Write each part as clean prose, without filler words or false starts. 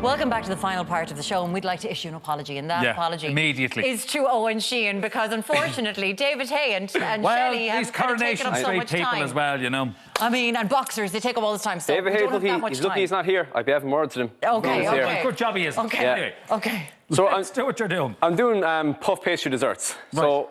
Welcome back to the final part of the show, and we'd like to issue an apology, and that apology immediately is to Owen Sheehan, because unfortunately David Hay and Shelley have Coronation taken up so Street much people time. as well, you know. I mean, and boxers, they take up all this time, so David we Hay's don't have that much he's time. lucky he's not here. I'd be having words with him. Okay, okay. Good job he is. Okay, Anyway, okay. So let's do what you're doing. I'm doing puff pastry desserts. Right. So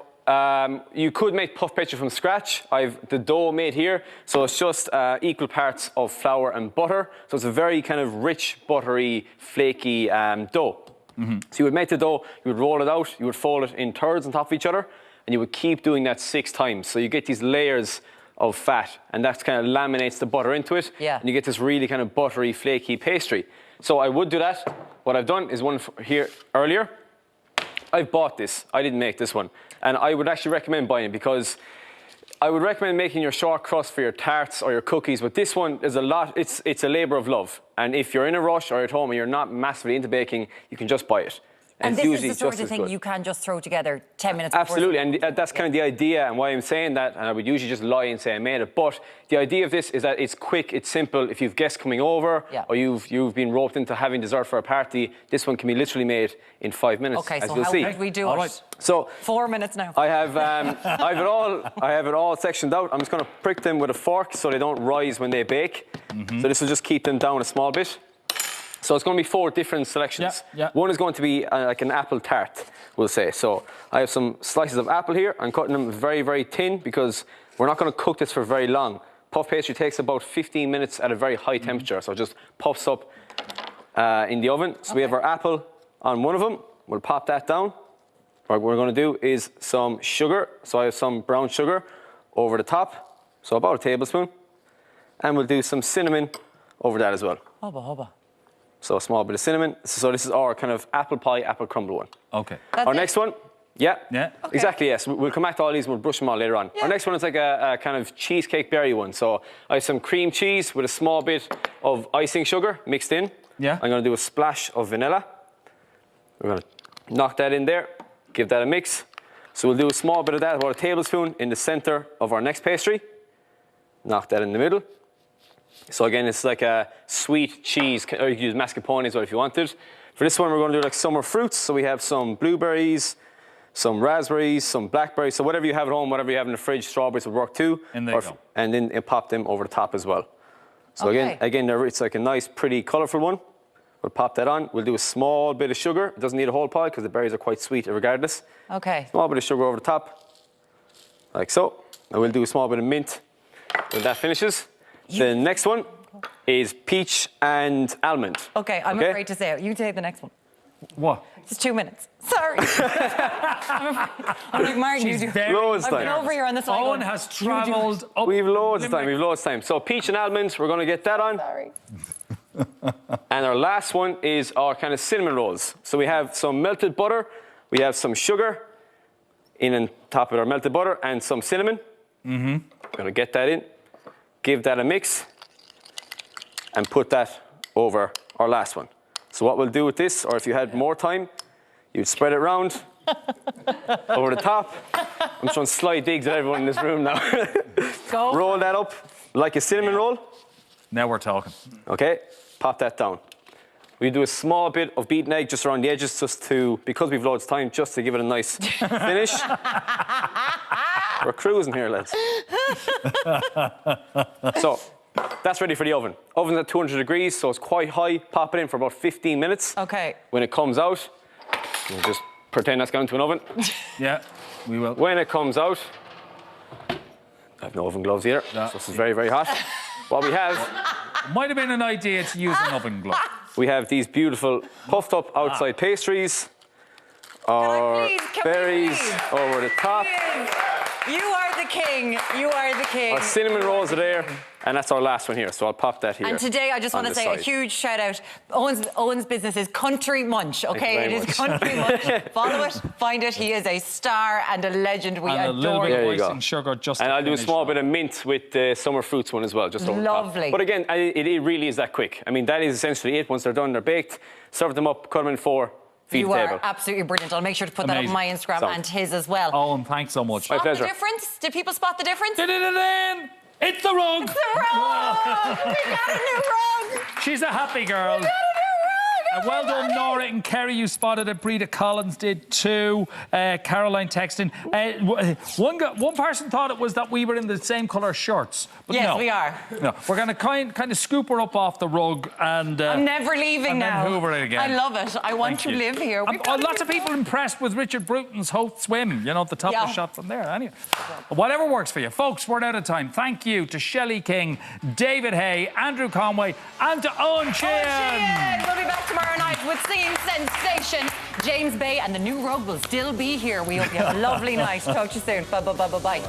you could make puff pastry from scratch. I've the dough made here, so it's just equal parts of flour and butter. So it's a very kind of rich, buttery, flaky dough. So you would make the dough, you would roll it out, you would fold it in thirds on top of each other, and you would keep doing that 6 times. So you get these layers of fat, and that kind of laminates the butter into it, Yeah. and you get this really kind of buttery, flaky pastry. So I would do that. What I've done is one here earlier. I've bought this. I didn't make this one. And I would actually recommend buying it, because I would recommend making your short crust for your tarts or your cookies, but this one is it's a labour of love. And if you're in a rush or at home and you're not massively into baking, you can just buy it. And it's this is usually the sort just of as thing good. you can just throw together 10 minutes before. Absolutely, and that's kind of the idea, and why I'm saying that, and I would usually just lie and say I made it, but the idea of this is that it's quick, it's simple. If you've guests coming over, or you've been roped into having dessert for a party, this one can be literally made in 5 minutes, Okay, as so you'll how see. would we do All it? right. So 4 minutes now. I have I have it all sectioned out. I'm just going to prick them with a fork so they don't rise when they bake. So this will just keep them down a small bit. So it's going to be 4 different selections. Yeah. One is going to be like an apple tart, we'll say. So I have some slices of apple here. I'm cutting them very, very thin, because we're not going to cook this for very long. Puff pastry takes about 15 minutes at a very high temperature, so it just puffs up in the oven. So we have our apple on one of them. We'll pop that down. What we're going to do is some sugar. So I have some brown sugar over the top, so about a tablespoon. And we'll do some cinnamon over that as well. Hubba, hubba. So a small bit of cinnamon. So this is our kind of apple pie, apple crumble one. Okay. Our next one, Yeah. exactly, yes. We'll come back to all these and we'll brush them all later on. Our next one is like a kind of cheesecake berry one. So I have some cream cheese with a small bit of icing sugar mixed in. Yeah. I'm going to do a splash of vanilla. We're going to knock that in there, give that a mix. So we'll do a small bit of that, about a tablespoon, in the center of our next pastry. Knock that in the middle. So again, it's like a sweet cheese, or you can use mascarpone as well if you wanted. For this one, we're going to do like summer fruits. So we have some blueberries, some raspberries, some blackberries. So whatever you have at home, whatever you have in the fridge, strawberries would work too. And there you go. And then pop them over the top as well. So again, it's like a nice, pretty, colourful one. We'll pop that on. We'll do a small bit of sugar. It doesn't need a whole pile because the berries are quite sweet regardless. Okay. Small bit of sugar over the top, like so. And we'll do a small bit of mint when that finishes. The next one is peach and almond. Okay, I'm afraid to say it. You take the next one. What? It's 2 minutes. Sorry. I'm like, Martin, you do. Loads of I've been time. over here on this one. Owen going, has travelled up. We've loads of time. We've loads of time. So peach and almond, we're going to get that on. Sorry. And our last one is our kind of cinnamon rolls. So we have some melted butter, we have some sugar in on top of our melted butter, and some cinnamon. We're going to get that in, give that a mix, and put that over our last one. So what we'll do with this, or if you had more time, you'd spread it around over the top. I'm throwing sly digs at everyone in this room now. Go. Roll that up like a cinnamon roll. Now we're talking. Okay, pop that down. We do a small bit of beaten egg just around the edges, just to, because we've loads of time, just to give it a nice finish. We're cruising here, lads. So, that's ready for the oven. Oven's at 200 degrees, so it's quite high. Pop it in for about 15 minutes. Okay. When it comes out, we'll just pretend that's gone into an oven. Yeah, we will. When it comes out, I have no oven gloves either, so this is very, very hot. What we have, Might have been an idea to use an oven glove. we have these beautiful puffed up outside pastries, our berries over the top. You are the king. You are the king. Our cinnamon rolls are there, and that's our last one here. So I'll pop that here. And today, I just want to say a huge shout out. Owen's business is Country Munch. Okay, it is Country Munch. Follow it, find it. He is a star and a legend. We And a little adore bit him. of icing sugar just. And to I'll do a finish small off. bit of mint with the summer fruits one as well, just over the top. Lovely. But again, it really is that quick. I mean, that is essentially it. Once they're done, they're baked. Serve them up, cut them in 4, feed You the are table. absolutely brilliant. I'll make sure to put that up on my Instagram and his as well. Owen, thanks so much. My Spot pleasure. the difference? Did people spot the difference? It's the rug. The rug! We got a new rug! She's a happy girl. We got a new rug! Well done, Nora and Kerry. You spotted it. Breda Collins did too. Caroline texting. One person thought it was that we were in the same colour shirts. But yes, no. we are. No, we're going to kind of scoop her up off the rug and... I'm never leaving and now. then hoover it again. I love it. I want to live here. Lots of people impressed with Richard Bruton's Hoth Swim. You know, the top of the shot from there. Anyway, whatever works for you. Folks, we're out of time. Thank you to Shelley King, David Hay, Andrew Conway, and to Owen Sheehan. We'll be back tomorrow night with Singing Sensation. James Bay and the new rug will still be here. We hope you have a lovely night. Talk to you soon. Bye.